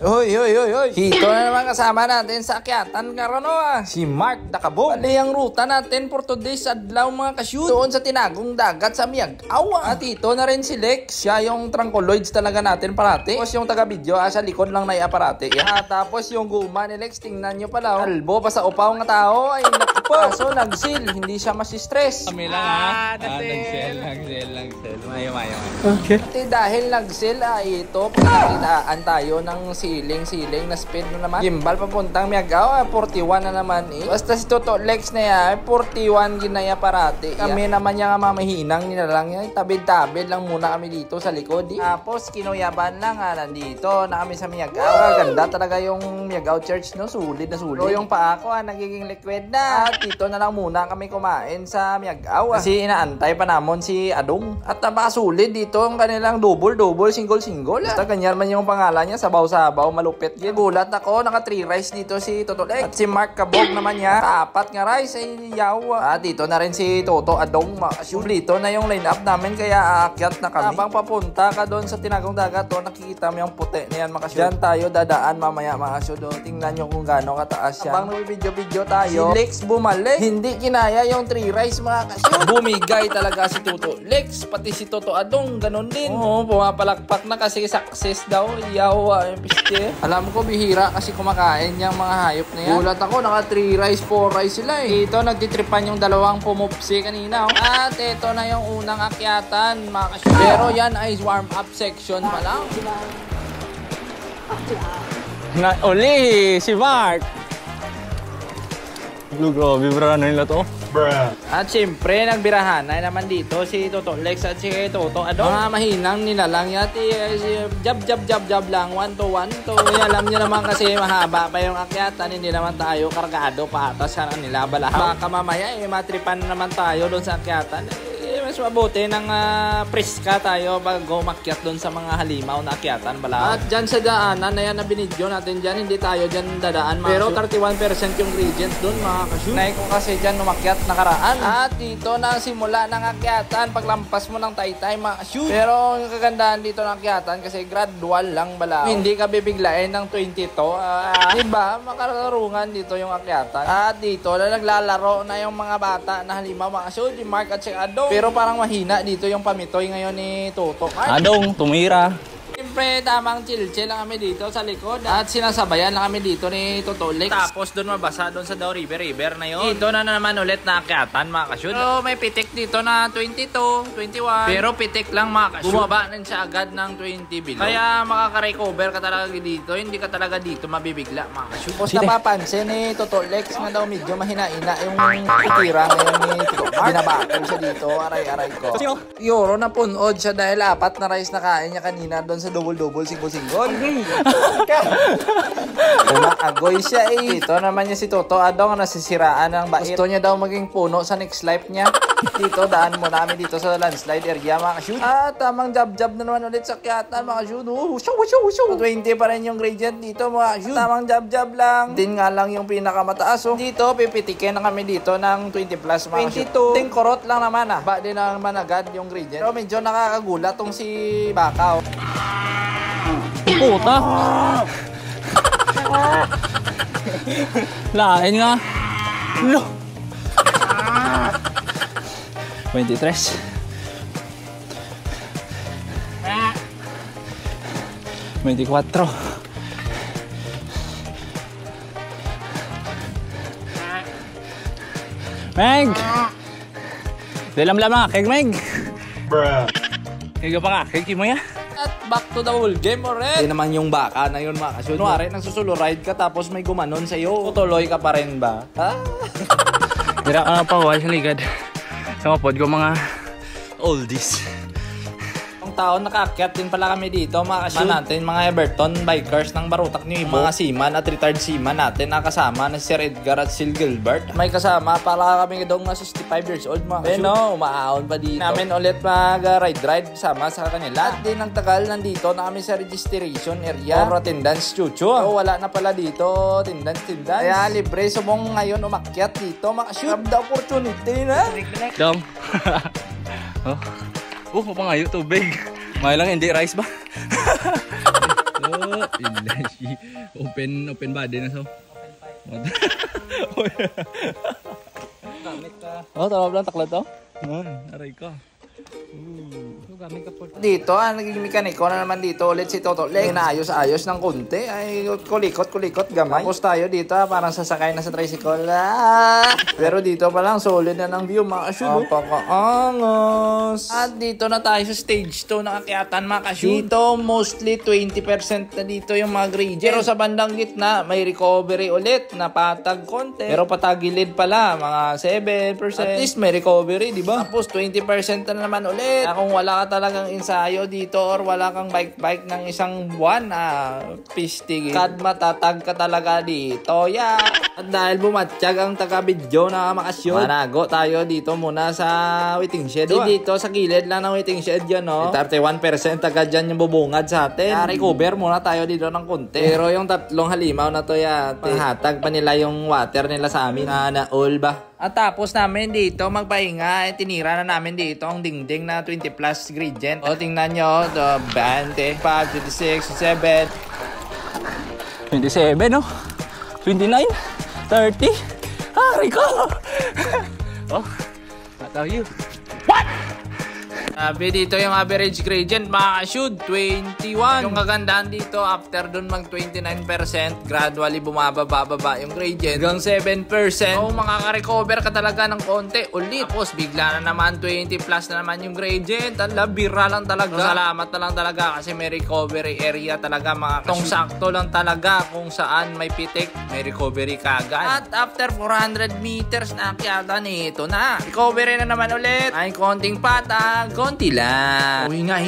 Hoy. Hito na naman kasama natin sa akyatan karoon si Mark Dakabog. Bali ang ruta natin for today's adlaw mga kashoot. Doon sa tinagong dagat sa Miag-Aw. At ito na rin si Lex. Siya yung trangkoloids talaga natin parati. Tapos yung taga-video sa likod lang na aparate. Tapos yung guma ni Lex, tingnan nyo pala. Kalbo pa sa upaw ng tao. Ay naku po. So nag-seal. Hindi siya masistress. Kami lang nag-seal. Mayo. Okay. At dahil nag-seal ito, pagkakitaan tayo ng siling na speed na naman. Gimbal papuntang Miag-Aw, 41 na naman eh. Basta si Toto Lex na yan, 41 ginaya parati. Kami naman yung mamahinang nilalang yan. Tabid-tabid lang muna kami dito sa likod eh. Tapos kinuyaban lang nandito na kami sa Miag-Aw. Ganda talaga yung Miag-Aw Church, no? Sulit na sulit. So yung paa ko nagiging liquid na. At dito na lang muna kami kumain sa Miag-Aw. Kasi inaantay pa namon si Adong. At napakasulit dito ang kanilang double, single. Basta ganyan man yung pangalan niya, sabaw-sabaw, malupit yun. Gulat ako, naka 3 rice dito si Toto Lex. At si Mark Kabog naman niya, 4 nga rice ay yawa. At dito na rin si Toto Adong. Dito na yung line-up namin, kaya aakyat na kami. Habang papunta ka doon sa tinagong dagat, nakikita mo yung puti na yan, makashoot. Diyan tayo dadaan mamaya, makashoot. Tingnan nyo kung gaano kataas yan. Habang nag-video tayo, si Lex bumalik. Hindi kinaya yung 3 rice, mga kashoot. Bumigay talaga si Toto Lex, pati si Toto Adong, ganun din. Oo, pumapalakpak na kasi success daw. Yawa yung piste. Alam ko bihira kasi kumakain yung mga hayop na yan. Gulat ako, naka 3 rice, 4 rice sila eh. Dito nagtitripan yung dalawang pumupsi kanina. At ito na yung unang akyatan, mga kashoot. Pero yan ay warm up section pa lang. Uli, si Mark. Grabe, bro, ano nila to? At syempre, nagbirahan na naman dito si Toto Lex at si Toto Adong. Mga mahinang nilalang yati, jab lang, 1 to 1 to. Alam nyo naman kasi mahaba pa yung akyatan, hindi naman tayo kargado patas sa nila balahaw. Baka mamaya matripan naman tayo doon sa akyatan. Mas mabuti ng preska tayo bago makyat doon sa mga halimaw na akyatan balahaw. At dyan sa daanan na yan na binidyo natin dyan, hindi tayo dyan dadaan mga pero 31% yung gradient doon mga kashoot. Naik ko kasi dyan umakyat nakaraan. At dito na simula ng akyatan paglampas mo ng Taytay mga kashoot. Pero ang kagandahan dito ng akyatan kasi gradual lang balahaw. Hindi ka bibiglain ng 22. Diba? Makararungan dito yung akyatan. At dito na naglalaro na yung mga bata na halimaw mga kashoot, si Mark at si Adong. Pero parang mahina dito yung pamitoy ngayon ni Toto. Adong, tumira. Siyempre, tamang chill lang kami dito sa likod. At sinasabayan lang kami dito ni Toto Lex. Tapos doon mabasa doon sa Daw River na yun. Dito na naman ulit na akyatan mga kashoot. So may pitik dito na 22, 21. Pero pitik lang mga kashoot. Bumaba na siya agad ng 20 below. Kaya makaka-recover ka talaga dito. Hindi ka talaga dito mabibigla mga kashoot. Tapos napapansin ni Toto Lex nga daw medyo mahina-ina yung itira ngayon ni Toto Mark. Binabakal siya dito. Aray ko. Yoro na punod siya dahil 4 na rice na kain niya kanina doon sa double, single. Umaagoy siya eh. Ito naman niya si Toto Adong nasisiraan ng bait. Gusto niya daw maging puno sa next life niya. Dito, daan mo namin dito sa landslide area mga kashoot. Tamang jab na naman ulit sa akyatan mga kashoot. Wushu. 20 pa rin yung gradient dito mga kashoot. Tamang jab lang. Din nga lang yung pinakamataas. Dito, pipitikin na kami dito ng 20 plus mga kashoot. 22. Tingkorot lang naman Ba din naman agad yung gradient. Pero medyo nakakagulat tong si Bakaw. Puta. Lain nga. Lo. 23. Veinticuatro. Meg! Dalam-lam kay Meg. Kaya pa ka, kay mo ya. At back to the whole game already. Hindi naman yung baka na yun mga kashoot. Kunwari, nagsusulo ride ka tapos may gumanon sa'yo. Tutuloy ka pa rin ba? Dira ka na pa, wala sa ligad. Sa mapod ko mga oldies. Ang taon nakaakyat din pala kami dito mga kashoot natin, mga Everton bikers ng Barutak New Ibo. Mga seaman at retired seaman natin nakasama na si Sir Edgar at Sil Gilbert. May kasama pala kami doon na 65 years old mga kashoot. No, umaahon pa dito. Namin ulit mag-ride sama sa kanila. At din ang tagal nandito na kami sa registration area or attendance chuchu. So wala na pala dito attendance. Kaya libre sumong ngayon umakyat dito mga kashoot. The opportunity na. Dom. Mapangayo tubig. May lang hindi rice ba? Oh, ilashi. Open body na so. Gamit ka. Oh, tawag lang takla to. Aray ka. Gamit ka po. Dito, naging mekaniko na naman dito ulit si Toto Lex. Naayos-ayos ng konti. Ay, kulikot gamay. Tapos tayo dito, parang sasakay na sa tricycle. Pero dito pa lang, solid na ng view, mga kashoot. Napakaangos. At dito na tayo sa stage 2 ng akyatan, mga kashoot. Dito, mostly 20% na dito yung mga gradient. Pero sa bandang gitna, may recovery ulit na patag konti. Pero patagilid pala, mga 7%. At least may recovery, di ba? Tapos 20% na naman ulit. Kung wala ka talagang ensayo dito or wala kang bike ng isang buwan, pistigin. Kad matatag ka talaga dito, At dahil bumatsyag ang taga-video na makasyon, manago tayo dito muna sa waiting shed. Dito sa gilid lang ng waiting shed yan, no? 31% agad dyan yung bubungad sa atin. Recover muna tayo dito ng konti. Pero yung tatlong halimaw na to, panghatag pa nila yung water nila sa amin. Na-all ba? At tapos namin dito magpahinga, tinira na namin dito ang dingding na 20 plus gradient. O tingnan nyo, 20, 5, 26, 27. 27, no? 29, 30. Rico! Oh, not how you. What? Sabi dito yung average gradient, mga kashoot, 21. Yung kagandahan dito, after dun mag 29%, gradually bumababa yung gradient hanggang 7%. Kung makaka-recover ka talaga ng konti, ulit. Tapos bigla na naman 20 plus na naman yung gradient. Bira lang talaga. Salamat na lang talaga kasi may recovery area talaga, mga kashoot. Sakto lang talaga kung saan may pitik, may recovery kagad. At after 400 meters na akyatan, ito na. Recovery na naman ulit. Ay konting patag, konti lang. Hinga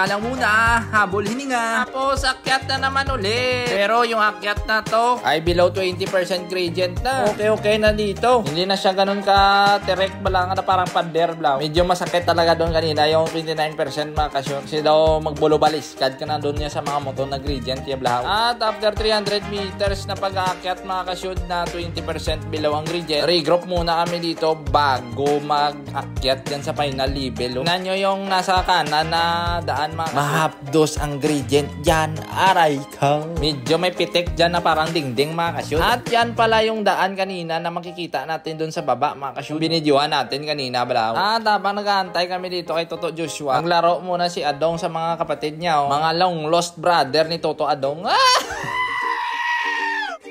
lang muna. Habol hininga. Tapos akyat na naman ulit. Pero yung akyat na to ay below 20% gradient na. Okay na dito. Hindi na siya ganun ka direct balanga na parang pader blaw. Medyo masakit talaga doon kanina yung 29% mga kasyon. Kasi daw magbulo-baliskad ka na doon niya sa mga motor na gradient ya blaw. At after 300 meters na pag-aakyat mga kasyon na 20% below ang gradient, regroup muna kami dito bago mag-akyat dyan sa final level. Tignan nyo yung nasa kanan na daan, mga mahapdos ang gradient dyan. Aray ka. Medyo may pitik dyan na parang dingding, mga kasyon. At yan pala yung daan kanina na makikita natin dun sa baba, mga kasyon. Binidyohan natin kanina, balaw. At habang nag-aantay kami dito kay Toto Joshua, naglaro muna si Adong sa mga kapatid niya. Mga long lost brother ni Toto Adong.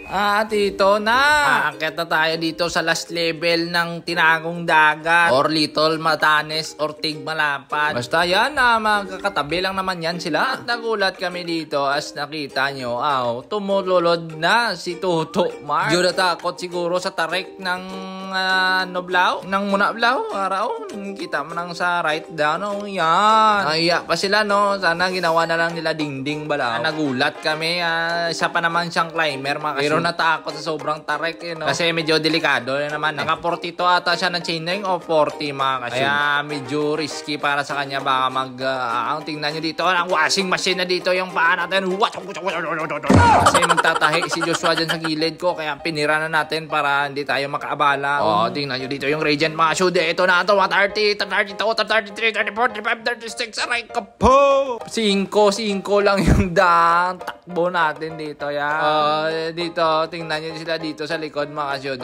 At ito na. Aakyat na tayo dito sa last level ng Tinagong Dagat or Little Matanes or Tigmalapan. Basta yan, magkakatabi lang naman yan sila. At nagulat kami dito as nakita nyo, tumulolod na si Toto Mark. Diyo natakot siguro sa tarik ng noblaw, ng munablaw. Araw, kita mo nang sa right down. Yan. Naiya pa sila, no? Sana ginawa na lang nila dingding balaw. Nagulat kami. Isa pa naman siyang climber, mga pero natakot sa sobrang tarik, kasi medyo delikado naman. Naka 42 ata siya ng chainring o 40, mga kasyon. Kaya medyo risky para sa kanya. Baka tingnan nyo dito, ang washing machine na dito yung paa natin. Kasi magtatahi si Joshua dyan sa gilid ko, kaya pinira na natin para hindi tayo makaabala. Tingnan nyo dito yung gradient, mga kasyon. Ito na ito, 30, 32, 33, 34, 35, 36, aray ka po! 5 lang yung daan. Takbo natin dito, dito, tingnan nyo sila dito sa likod, mga kasyon.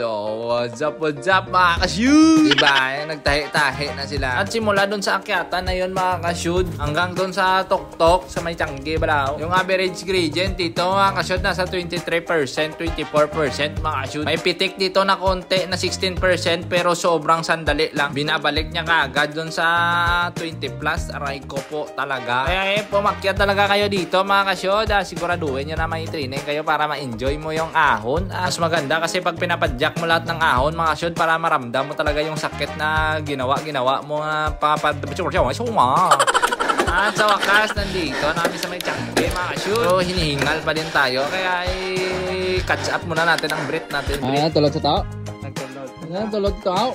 What's up, mga kasyon? Diba? Nagtahi-tahi na sila. At simula dun sa akyatan na yun, mga kasyon, hanggang dun sa tok-tok, sa may tiyanggi, balaw. Yung average gradient dito, mga kasyon, nasa 23%, 24%, mga kasyon. May pitik dito na konti, na 16%, pero sobrang sandali lang. Binabalik niya kagad dun sa 20 plus. Aray ko po talaga. Kaya pumakyat talaga kayo dito, mga kasyon. Siguraduhin nyo na may training kayo para ma-enjoy mo yung ahon. Mas maganda kasi pag pinapadyak mo lahat ng ahon, mga kasyon, para maramdam mo talaga yung sakit na ginawa mo At sa wakas, nandito namin sa may tiyangge, mga kasyon. So, hinihingal pa din tayo. Kaya catch up muna natin ang breath natin. Tulog sa tao? Nagtulog. Tulog tao?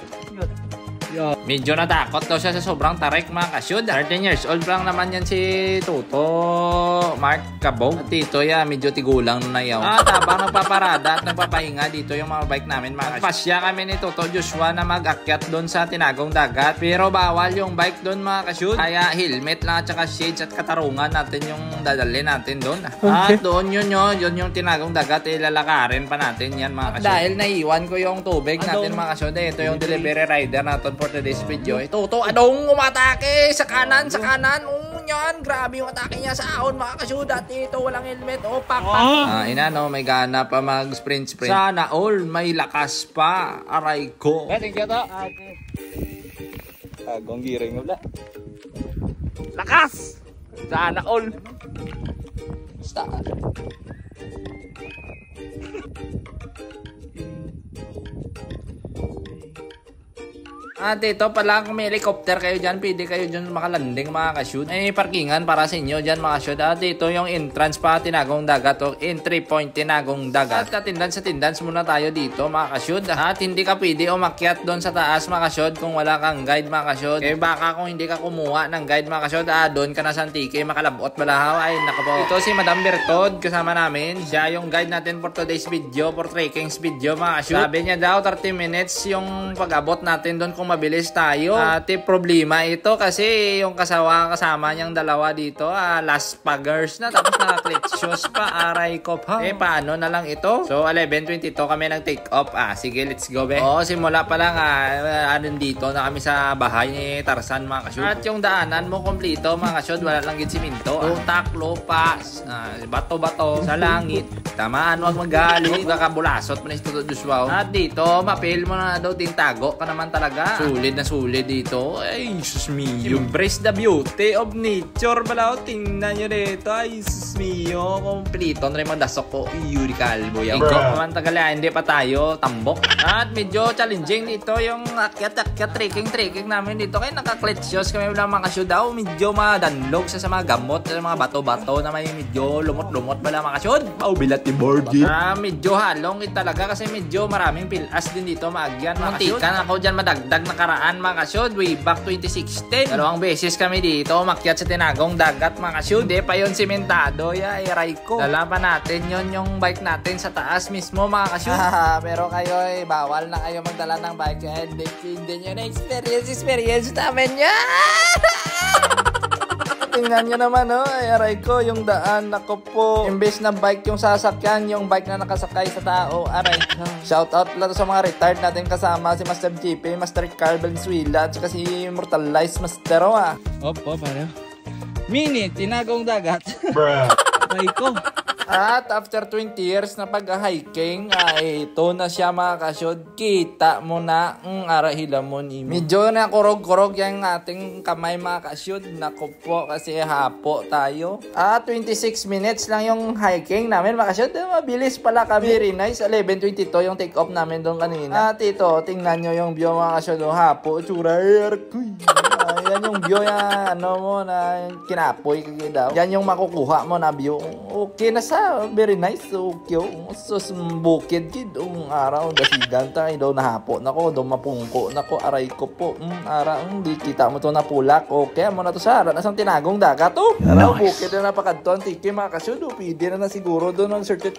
Medyo natakot daw siya sa sobrang tarik mga kasyud. 13 years old lang naman yan si Toto Mark Cabog. At dito medyo tigulang na yaw. Tabang nagpaparada at nagpapahinga dito yung mga bike namin mga kasyud. Pasya kami ni Toto Joshua na mag-akyat doon sa tinagong dagat. Pero bawal yung bike doon mga kasyud. Kaya helmet lang at saka shades at katarungan natin yung dadalhin natin doon. At doon yun yung tinagong dagat. Ilalakarin pa natin yan mga kasyud. Dahil naiwan ko yung tubig natin mga kasyud. Ito yung delivery rider natin for today's video. Toto, anong umatake sa kanan? Yan, grabe yung atake niya sa ahon mga kasyud. Dati ito walang helmet. Pak. May gana pa mag-sprint. Sana all may lakas pa. Aray ko. Thank you to. Agong giring ulit. Lakas! Sana all. Star. Dito pala kung may helicopter kayo dyan, pwede kayo dyan makalanding mga kasyud. May parkingan para sa inyo dyan mga kasyud. Dito yung entrance pa Tinagong Dagat o entry point Tinagong Dagat. At tindans muna tayo dito mga kasyud. At hindi ka pwede umakyat doon sa taas mga kasyud kung wala kang guide mga kasyud. Kaya baka kung hindi ka kumuha ng guide mga kasyud, doon ka na sa Antique, makalabot balahaw. Ay nakapo. Ito si Madam Bertod kasama namin. Siya yung guide natin for today's video, for trekking's video mga kasyud. Sabi niya daw 30 minutes yung pag-abot natin doon kung mabilis tayo. Problema ito kasi yung kasama niyang dalawa dito, last paggers na tapos naka-clitchos pa. Aray ko pa. Paano na lang ito? So 11:22 kami nag-take off. Sige, let's go be. Simula pa lang dito na kami sa bahay ni Tarzan mga kasyud. At yung daanan mo kompleto mga kasyud, wala lang gid siminto. Utak, lupas, bato-bato sa langit. Tamaan, wag magalit. Kakabulasot mo na ito Joshua. At dito, mapil mo na daw tintago ka naman talaga. Sulit na sulit dito. Ay, sus mio. Embrace the beauty of nature. Balaw, tingnan nyo dito. Ay, sus mio. Kompleto na rin magdasok ko. Yuri kalbo yan. Ikaw naman tagalaya, hindi pa tayo tambok. At medyo challenging dito yung akyat-akyat trekking namin dito. Kaya naka-kletsiyos kami lang mga kasyud daw. Medyo madanlog sa mga gamot, sa mga bato-bato na may medyo lumot-lumot bala mga kasyud. Paubilat ni Borgie. Medyo halong talaga kasi medyo maraming pilas din dito maagyan mga kasyud. Muntikan ako dyan madagdag nakaraan mga kasyud, way back 2016. Dalawang beses kami dito umakyat sa Tinagong Dagat mga kasyud. Hindi pa yun simentado. Aray ko. Dala pa natin yung bike natin sa taas mismo mga kasyud. Pero kayo bawal na kayo magdala ng bike. Hindi nyo na experience namin yan. Tingnan nyo naman, aray ko, yung daan, nako po. Imbes na bike yung sasakyan, yung bike na nakasakay sa tao, aray ko. Shout out lang sa mga retired natin kasama, si Master JP, Master Carl Valenzuela, at saka si Immortalized Master Opo, paano? Mini, Tinagong Dagat. Aray ko. At after 20 years na pag-hiking, ito na siya mga kasyod. Kita mo na ang arahilamon imo. Medyo na kurog-kurog yung ating kamay mga kasyod. Naku po kasi hapo tayo. 26 minutes lang yung hiking namin mga kasyod. Mabilis pala kami. Very nice. 11:22 yung take off namin doon kanina. At ito, tingnan nyo yung view mga kasyod. Hapo, tsura. Yan yung view yan, mo na kinapoy kagay daw. Yan yung makukuha mo na view. Okay na sa very nice. Okay. Sus bukid kid araw dasigan tayo daw nahapo nako daw mapungko nako aray ko po. Di kita mo to na pulak. Okay mo na to sa nasang Tinagong Dagat araw bukid na napakadto antike mga kasyud. Pwede na siguro doon ng shortcut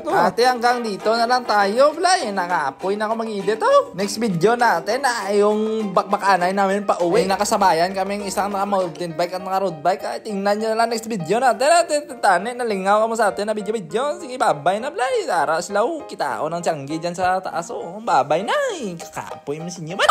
Ate hanggang dito na lang tayo. Blay nakaapoy na ako mag-edit Next video natin yung bakbakanay namin pa uwi. Nakasabayan kaming isang mountain bike at mga road bike. Tingnan nyo na lang next video natin. Tani nalingaw ka mo sa atin na video. Sige, babay na blay. Aras law, kita ako ng tiyanggi dyan sa taas. Babay na. Kakapoy mo sinyo man.